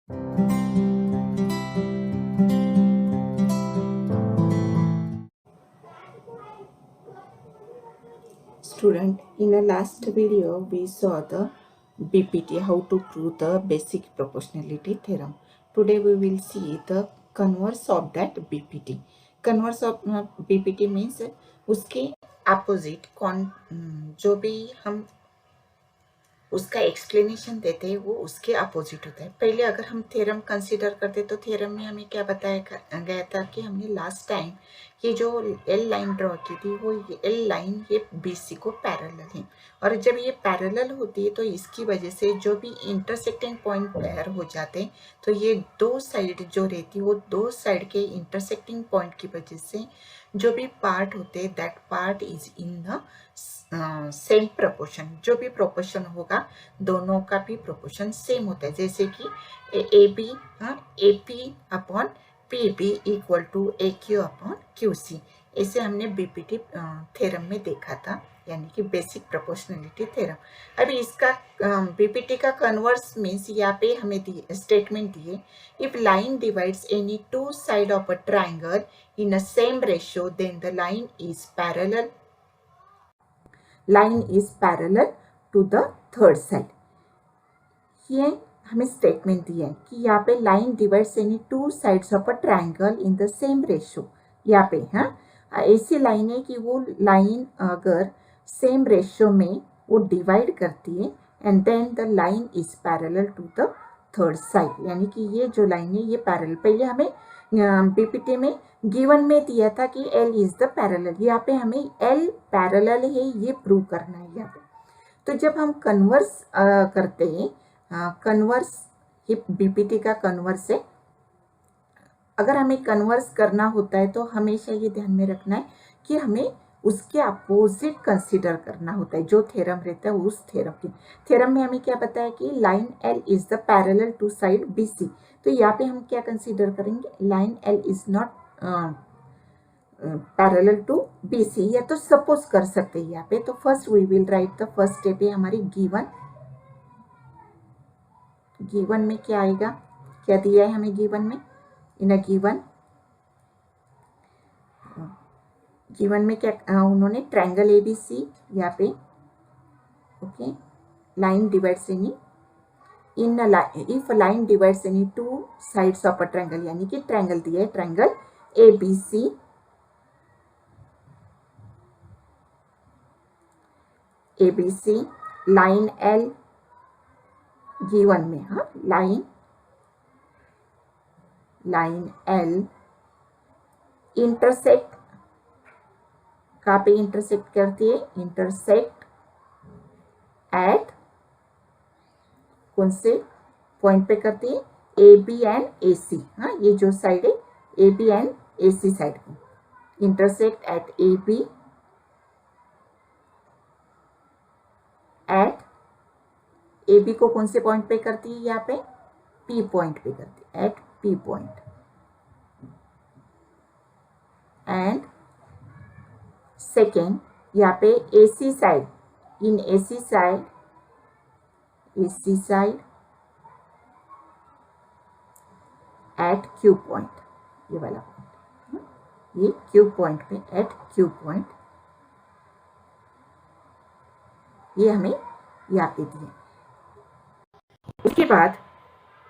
Student, in the last video we saw the BPT, how to prove the basic proportionality theorem. Today we will see the converse of that BPT. Converse of BPT means उसके opposite जो भी हम उसका explanation देते हैं वो उसके opposite होता है। पहले अगर हम थ्योरम कंसीडर करते तो थ्योरम में हमें क्या बताया गया था कि हमने लास्ट टाइम ये जो एल लाइन ड्रॉ की थी वो एल लाइन ये बीसी को पैरेलल है, और जब ये पैरेलल होती है तो इसकी वजह से जो भी इंटरसेक्टिंग पॉइंट पेयर हो जाते हैं तो ये दो साइड जो रहती है वो दो साइड के इंटरसेक्टिंग पॉइंट की वजह से जो भी पार्ट होते हैं that part is in the same proportion. जो भी प्रोपोर्शन होगा दोनों का भी प्रोपोर्शन सेम होता है, जैसे कि A B A P upon P B equal to A Q upon Q C. इसे हमने बीपीटी थ्योरम में देखा था, यानी कि बेसिक प्रोपोर्शनलिटी थ्योरम। अभी इसका बीपीटी का कन्वर्स मीन्स यहाँ पे हमें स्टेटमेंट दिए, if line divides any two side of a triangle in a same ratio then the line is parallel to the third side. ये हमें स्टेटमेंट दिया है कि यहाँ पे line divides any two sides of a triangle in the same ratio. यहाँ पे ऐसी लाइन है कि वो लाइन अगर सेम रेशियो में वो डिवाइड करती है and then the line is parallel to the third side, यानी कि ये जो लाइन है ये पैरेलल। पहले हमें बीपीटी में गिवन में दिया था कि L इज द पैरेलल, यहाँ पे हमें L पैरेलल है ये प्रूव करना है यहाँ पे। तो जब हम कन्वर्स करते हैं, कन्वर्स ये बीपीटी का कन्वर्स है। अगर हमें कन्वर्स करना होता है तो हमेशा ये ध्यान में रखना है कि हमें उसके अपोजिट कंसीडर करना होता है। जो थ्योरम रहता है उस थ्योरम में हमें क्या बताया कि line L is the parallel to side BC। तो यहाँ पे हम क्या कंसीडर करेंगे, line L is not parallel to BC, या तो सपोज कर सकते हैं यहाँ पे। तो first we will write the first step है हमारी गिवन में क्या आएगा, क्या दिया है हमें गिवन में, इन अ गिवन में क्या उन्होंने ट्रायंगल ABC यहाँ पे, okay, line divides any if line divides any two sides of a triangle, यानी कि ट्रायंगल दिया है, triangle ABC line L given में, लाइन L इंटरसेक्ट, कहाँ पे इंटरसेक्ट करती है, इंटरसेक्ट एट कौन से पॉइंट पे करती है, AB एंड AC। ये जो साइड है AB एंड AC साइड में, intersect at AB at AB को कौन से पॉइंट पे करती है, यहाँ पे P पॉइंट पे करती है, at P point. And second यहाँ पे AC side, in AC side at Q point, ये वाला पॉइंट, ये Q पॉइंट पे, एट Q पॉइंट, ये हमें यहाँ पे दिए। उसके बाद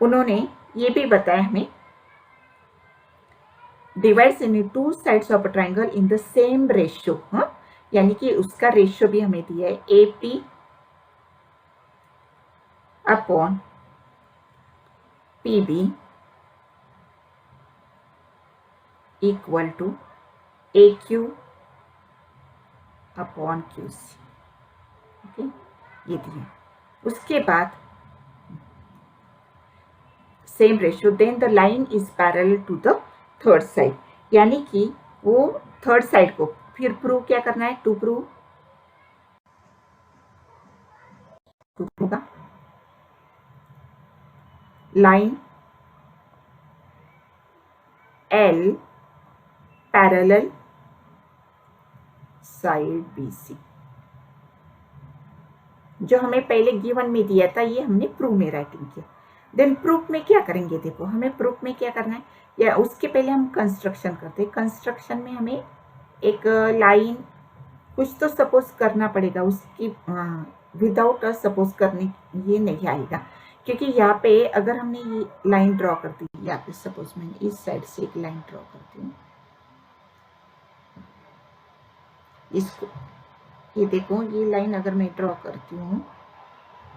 उन्होंने ये भी बताया हमें divides in two sides of a triangle in the same ratio, यानी कि उसका रेशियो भी हमें दिया है AP upon PB equal to AQ upon QC, okay, ये दिए। उसके बाद same ratio, then the line is parallel to the third side, यानी कि वो थर्ड साइड को फिर प्रूव क्या करना है, टू प्रूव होगा line L parallel side BC। जो हमें पहले गिवन में दिया था ये हमने प्रूव में राइटिंग किया। देन प्रूफ में क्या करेंगे, देखो हमें प्रूफ में क्या करना है, या उसके पहले हम कंस्ट्रक्शन करते हैं। कंस्ट्रक्शन में हमें एक लाइन कुछ तो सपोज करना पड़ेगा, उसकी विदाउट सपोज करने ये नहीं आएगा, क्योंकि यहाँ पे अगर हमने ये लाइन ड्रॉ कर दी, यहाँ पे सपोज मैंने इस साइड से एक लाइन ड्रॉ करती हूँ, इसको ये देखो, ये लाइन अगर मैं ड्रॉ करती हूँ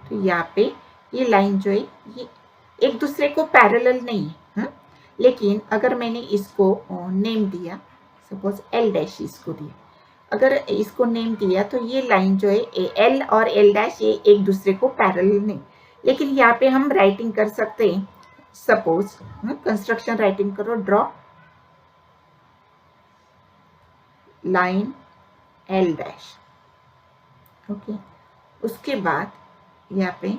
तो यहाँ पे ये लाइन जो है ये एक दूसरे को पैरेलल नहीं है, लेकिन अगर मैंने इसको नेम दिया, सपोज एल डैश इसको दिया, अगर इसको नेम दिया तो ये लाइन जो है एल और एल डैश ये एक दूसरे को पैरेलल नहीं, लेकिन यहाँ पे हम राइटिंग कर सकते हैं, सपोज कंस्ट्रक्शन राइटिंग करो, draw line L dash, okay. उसके बाद यहाँ पे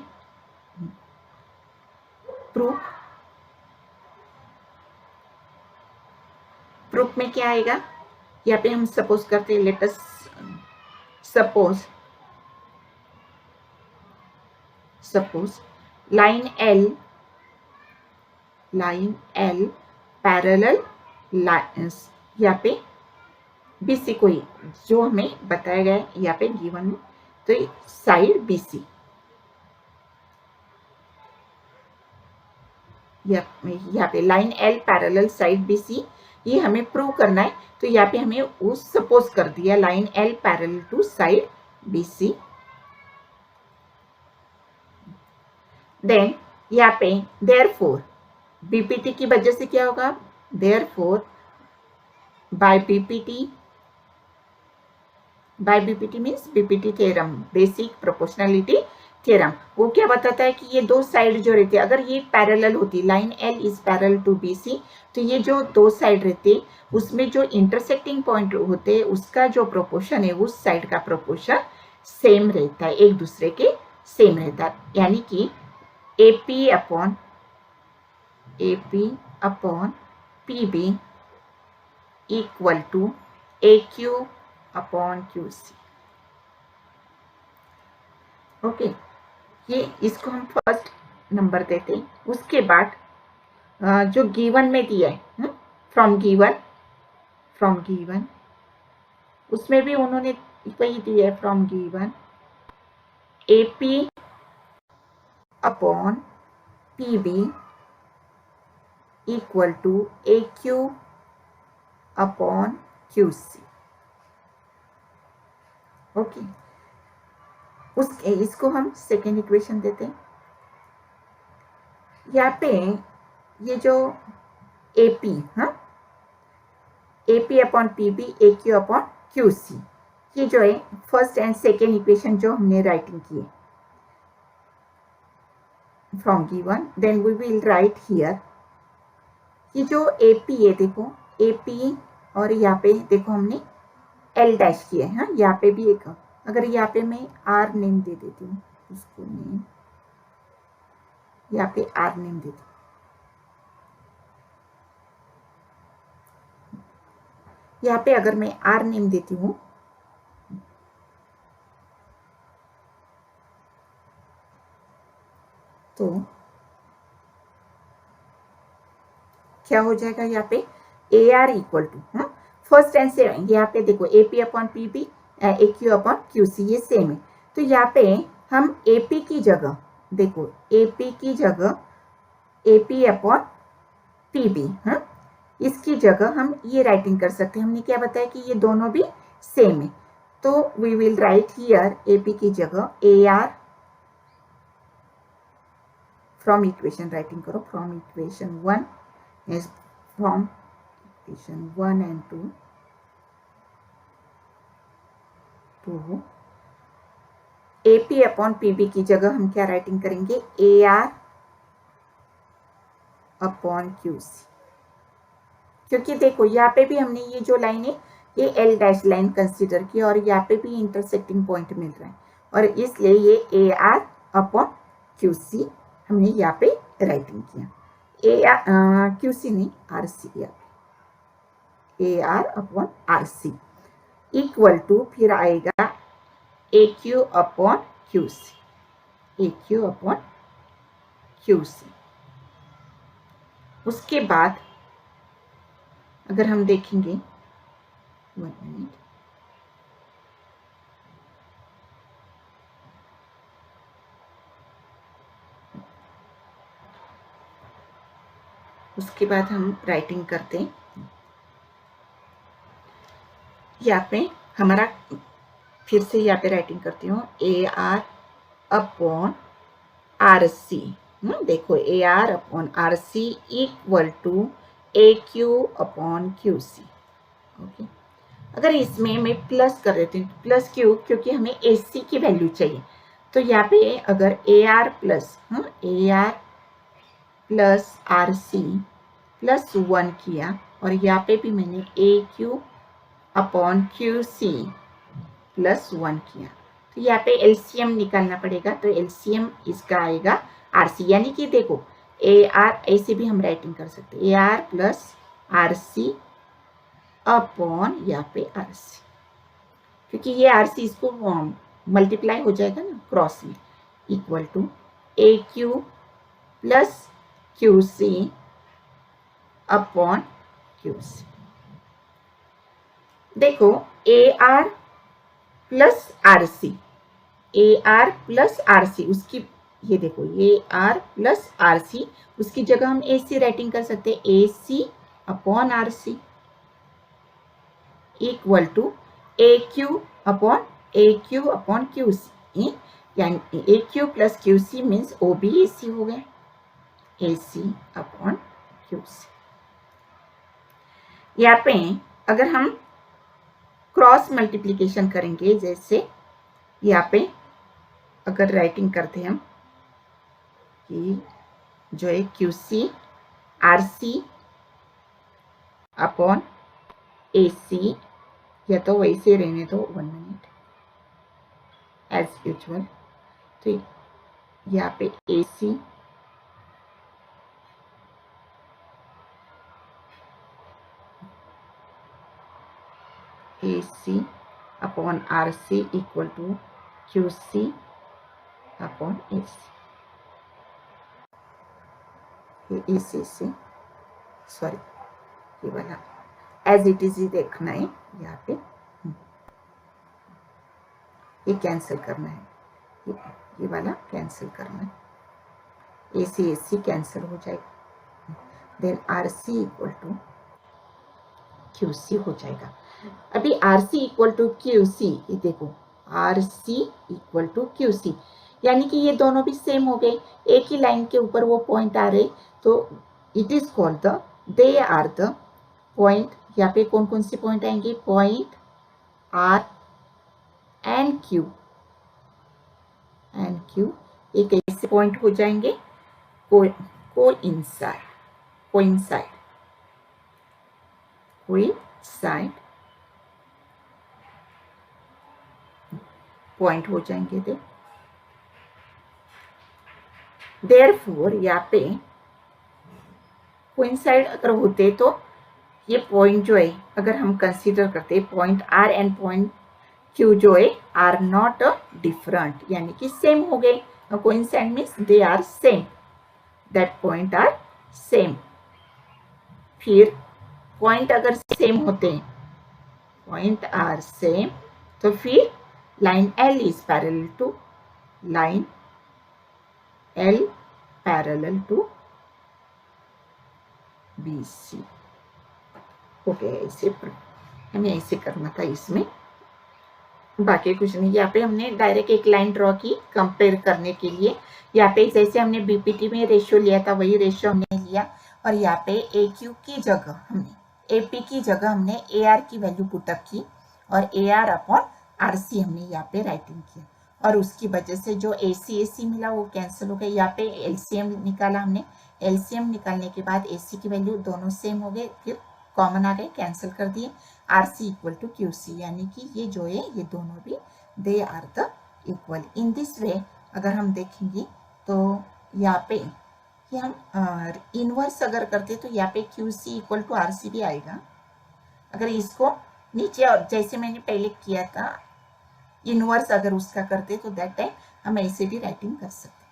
प्रूफ में क्या आएगा, यहाँ पे हम सपोज करते हैं, let us suppose line L parallel यहाँ पे बीसी को जो हमें बताया गया है यहाँ पे गिवन में, तो साइड बीसी, यहाँ पे line L parallel side BC, ये हमें प्रूव करना है। तो यहाँ पे हमें उस सपोज कर दिया line L parallel to side BC. Then यहाँ पे देयरफॉर बीपीटी की वजह से क्या होगा, therefore by BPT means BPT theorem, basic proportionality theorem, वो क्या बताता है कि ये दो साइड जो रहती है, अगर ये पैरेलल होती, line L is parallel to BC, तो ये जो दो साइड रहते उसमें जो इंटरसेक्टिंग पॉइंट होते उसका जो प्रोपोर्शन है उस साइड का प्रोपोर्शन सेम रहता है, एक दूसरे के सेम रहता है, यानी कि AP upon PB equal to AQ upon QC, okay. ये इसको हम फर्स्ट नंबर देते हैं। उसके बाद जो गिवन में दिया है फ्रॉम गिवन उसमें भी उन्होंने वही दिया है, from given AP upon PB equal to AQ upon QC, okay. उसके इसको हम सेकेंड इक्वेशन देते हैं। यहाँ पे ये जो AP AP upon PB AQ upon QC, ये जो है फर्स्ट एंड सेकेंड इक्वेशन जो हमने राइटिंग की है from given, then we will write here, ये जो AP है देखो AP, और यहाँ पे देखो हमने L डैश किया है, यहाँ पे भी एक, अगर यहाँ पे मैं R नेम दे देती हूँ, इसको नेम यहाँ पे R नेम दे दी, यहाँ पे अगर मैं R नेम देती हूँ तो क्या हो जाएगा, यहाँ पे AR equal to first and same, यहाँ पे देखो AP upon PB AQ upon QC ये सेम है, तो यहाँ पे हम AP की जगह देखो AP की जगह AP अपॉन PB, इसकी जगह हम ये राइटिंग कर सकते हैं। हमने क्या बताया कि ये दोनों भी सेम है, तो we will write here AP की जगह AR फ्रॉम इक्वेशन राइटिंग करो, from equation 1 is from equation 1 and 2 to AP upon PB की जगह हम क्या राइटिंग करेंगे, AR अपॉन QC, क्योंकि देखो यहाँ पे भी हमने ये जो लाइन है ये L डैश लाइन कंसिडर की और यहाँ पे भी इंटरसेक्टिंग पॉइंट मिल रहा है, और इसलिए ये AR अपॉन QC हमने यहाँ पे राइटिंग किया, QC नहीं RC, AR upon RC equal to फिर आएगा AQ upon QC, AQ upon QC, उसके बाद अगर हम देखेंगे 1 मिनट, उसके बाद हम राइटिंग करते हैं। यहाँ पे हमारा, फिर से यहाँ पे राइटिंग करती हूँ, AR अपॉन RC। देखो AR upon RC equal to AQ upon QC। Okay, अगर इसमें मैं प्लस कर देती हूँ, प्लस क्यों? क्योंकि हमें AC की वैल्यू चाहिए। तो यहाँ पे अगर AR प्लस RC प्लस 1 किया, और यहाँ पे भी मैंने AQ अपॉन QC प्लस 1 किया, तो यहाँ पे एलसीएम निकालना पड़ेगा। तो एलसीएम इसका आएगा RC, यानी कि देखो AR ऐसे भी हम राइटिंग कर सकते हैं, AR प्लस RC अपॉन यहाँ पे RC, क्योंकि ये RC इसको मल्टीप्लाई हो जाएगा ना क्रॉस में, equal to AQ plus QC upon QC। देखो AR plus RC, AR plus RC, उसकी ये देखो AR प्लस RC, उसकी जगह हम AC राइटिंग कर सकते हैं, AC upon RC equal to AQ upon QC, यानी AQ plus QC means OBAC हो गया, AC अपॉन QC। यहाँ पे अगर हम क्रॉस मल्टीप्लिकेशन करेंगे, जैसे यहाँ पे अगर राइटिंग करते हैं हम कि जो है QC RC अपॉन AC, या तो वैसे रहने दो 1 मिनट एज यूजुअल। तो यहाँ पे AC upon RC equal to QC upon AC। ये AC से, सॉरी ये वाला एज इट इज ही देखना है, यहाँ पे ये कैंसिल करना है, ये वाला कैंसिल करना है, AC कैंसिल हो जाएगा, then RC equal to QC हो जाएगा। अभी RC इक्वल टू QC, ये देखो RC इक्वल टू QC, यानी कि ये दोनों भी सेम हो गए, एक ही लाइन के ऊपर वो पॉइंट आ रहे, तो it is called the, they are the point. यहाँ पे कौन कौन से पॉइंट आएंगे? पॉइंट R एंड Q, एक ऐसे पॉइंट हो जाएंगे कोइंसाइड पॉइंट हो जाएंगे थे। देयरफॉर यहाँ पे कोइंसाइड अगर होते तो ये पॉइंट जो है, अगर हम कंसीडर करते point R and point Q जो है आर नॉट डिफरेंट, यानी कि सेम हो गए। Coincide means they are same, that point are same. फिर पॉइंट अगर सेम होते हैं, पॉइंट आर सेम, तो फिर line L is parallel to line L parallel to BC। Okay, ऐसे हमें ऐसे करना था इसमें, बाकी कुछ नहीं। यहाँ पे हमने डायरेक्ट एक लाइन ड्रॉ की कंपेयर करने के लिए। यहाँ पे जैसे हमने बीपीटी में रेशियो लिया था वही रेशियो हमने लिया, और यहाँ पे AQ की जगह हमने AP की जगह हमने AR की वैल्यू पुटअप की, और AR अपॉन RC हमने यहाँ पे राइटिंग किया, और उसकी वजह से जो AC मिला वो कैंसिल हो गया। यहाँ पे LCM निकाला हमने, LCM निकालने के बाद AC की वैल्यू दोनों सेम हो गए, फिर कॉमन आ गए, कैंसिल कर दिए। RC इक्वल टू QC, यानी कि ये जो है ये दोनों भी they are the equal. In this way अगर हम देखेंगे तो यहाँ पे कि हम इनवर्स अगर करते तो यहाँ पे QC इक्वल टू RC भी आएगा। अगर इसको नीचे, और जैसे मैंने पहले किया था इनवर्स अगर उसका करते तो दैट टाइम हम ऐसे भी राइटिंग कर सकते।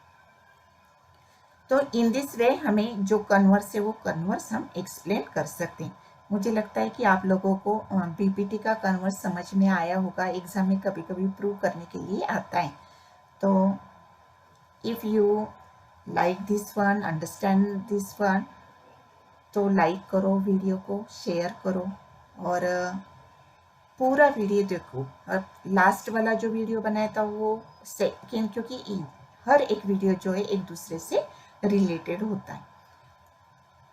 तो इन दिस वे हमें जो कन्वर्स है वो कन्वर्स हम एक्सप्लेन कर सकते हैं। मुझे लगता है कि आप लोगों को बीपीटी का कन्वर्स समझ में आया होगा, एग्जाम में कभी कभी प्रूव करने के लिए आता है। तो if you like this one, understand this one, तो लाइक करो, वीडियो को शेयर करो और पूरा वीडियो देखो। और लास्ट वाला जो वीडियो बनाया था वो सेकेंड, क्योंकि हर एक वीडियो जो है एक दूसरे से रिलेटेड होता है।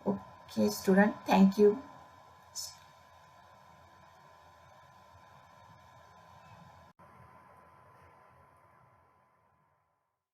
Okay student, thank you.